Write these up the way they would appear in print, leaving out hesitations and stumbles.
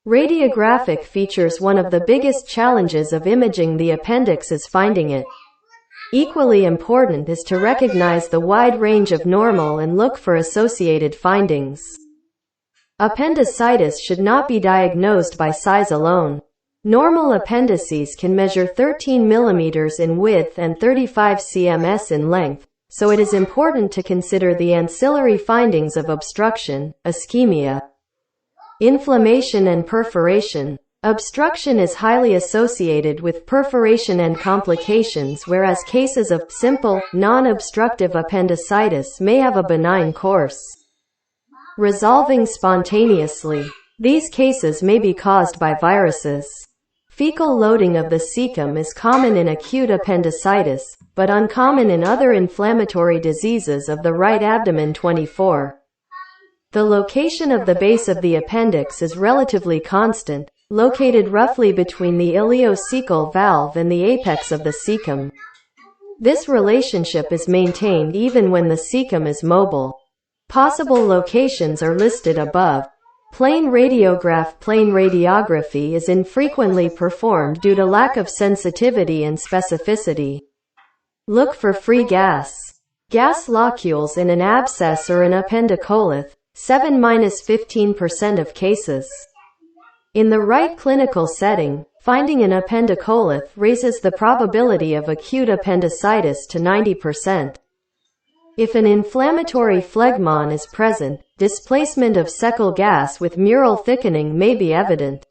Radiographic features. One of the biggest challenges of imaging the appendix is finding it. Equally important is to recognize the wide range of normal and look for associated findings. Appendicitis should not be diagnosed by size alone. Normal appendices can measure 13 mm in width and 35 cm in length, so it is important to consider the ancillary findings of obstruction, ischemia, inflammation and perforation. Obstruction is highly associated with perforation and complications, whereas cases of simple, non-obstructive appendicitis may have a benign course, resolving spontaneously. These cases may be caused by viruses. Fecal loading of the cecum is common in acute appendicitis, but uncommon in other inflammatory diseases of the right abdomen. 24. The location of the base of the appendix is relatively constant, located roughly between the ileocecal valve and the apex of the cecum. This relationship is maintained even when the cecum is mobile. Possible locations are listed above. Plain radiography is infrequently performed due to lack of sensitivity and specificity. Look for free gas locules in an abscess or an appendicolith, 7–15% of cases. In the right clinical setting, finding an appendicolith raises the probability of acute appendicitis to 90%. If an inflammatory phlegmon is present, displacement of cecal gas with mural thickening may be evident.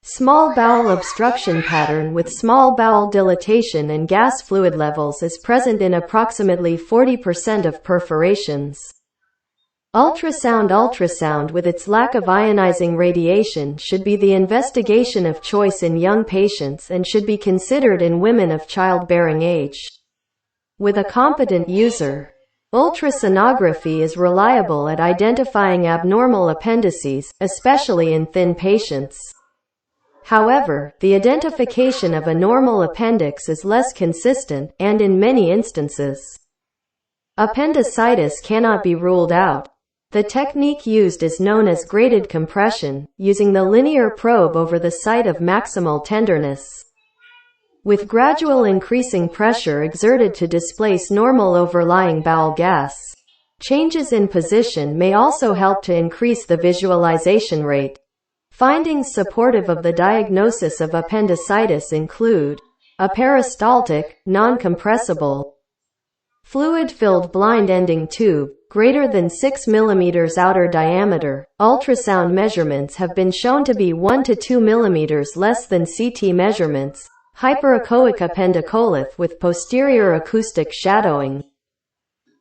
Small bowel obstruction pattern with small bowel dilatation and gas fluid levels is present in approximately 40% of perforations. Ultrasound with its lack of ionizing radiation should be the investigation of choice in young patients and should be considered in women of childbearing age. With a competent user, ultrasonography is reliable at identifying abnormal appendices, especially in thin patients. However, the identification of a normal appendix is less consistent, and in many instances, appendicitis cannot be ruled out. The technique used is known as graded compression, using the linear probe over the site of maximal tenderness, with gradual increasing pressure exerted to displace normal overlying bowel gas. Changes in position may also help to increase the visualization rate. Findings supportive of the diagnosis of appendicitis include a peristaltic, non-compressible, fluid-filled blind ending tube, greater than 6 mm outer diameter. Ultrasound measurements have been shown to be 1 to 2 mm less than CT measurements. Hyperechoic appendicolith with posterior acoustic shadowing.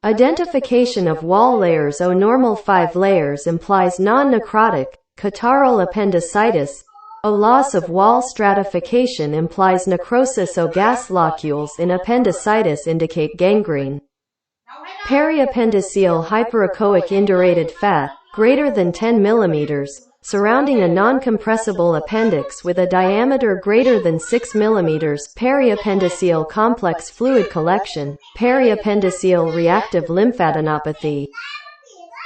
Identification of wall layers. Normal 5 layers implies non-necrotic, catarrhal appendicitis. A loss of wall stratification implies necrosis. Gas locules in appendicitis indicate gangrene. Periappendiceal hyperechoic indurated fat, greater than 10 mm, surrounding a non-compressible appendix with a diameter greater than 6 mm. Periappendiceal complex fluid collection, periappendiceal reactive lymphadenopathy.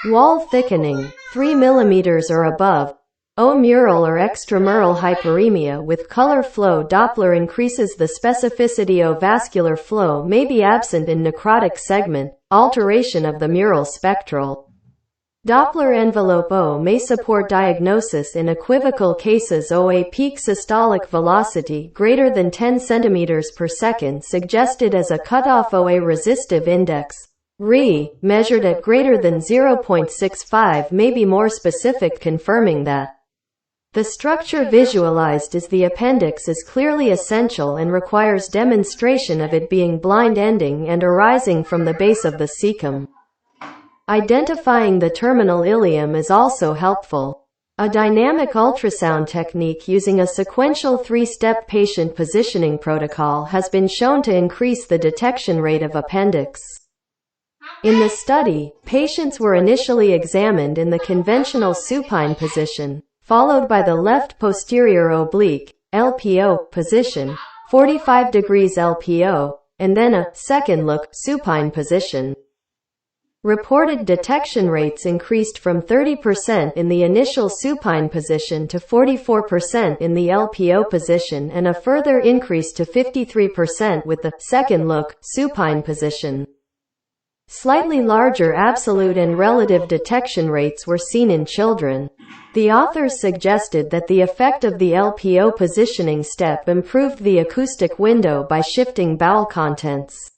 Wall thickening, 3 mm or above. Mural or extramural hyperemia with color flow. Doppler increases the specificity. Vascular flow may be absent in necrotic segment, alteration of the mural spectral. Doppler envelope O may support diagnosis in equivocal cases. A peak systolic velocity greater than 10 cm per second suggested as a cutoff. A resistive index, Re, measured at greater than 0.65 may be more specific, confirming that the structure visualized as the appendix is clearly essential and requires demonstration of it being blind ending and arising from the base of the cecum. Identifying the terminal ileum is also helpful. A dynamic ultrasound technique using a sequential 3-step patient positioning protocol has been shown to increase the detection rate of appendix. In the study, patients were initially examined in the conventional supine position, followed by the left posterior oblique, LPO, position, 45 degrees LPO, and then a second look, supine position. Reported detection rates increased from 30% in the initial supine position to 44% in the LPO position, and a further increase to 53% with the second look supine position. Slightly larger absolute and relative detection rates were seen in children. The authors suggested that the effect of the LPO positioning step improved the acoustic window by shifting bowel contents.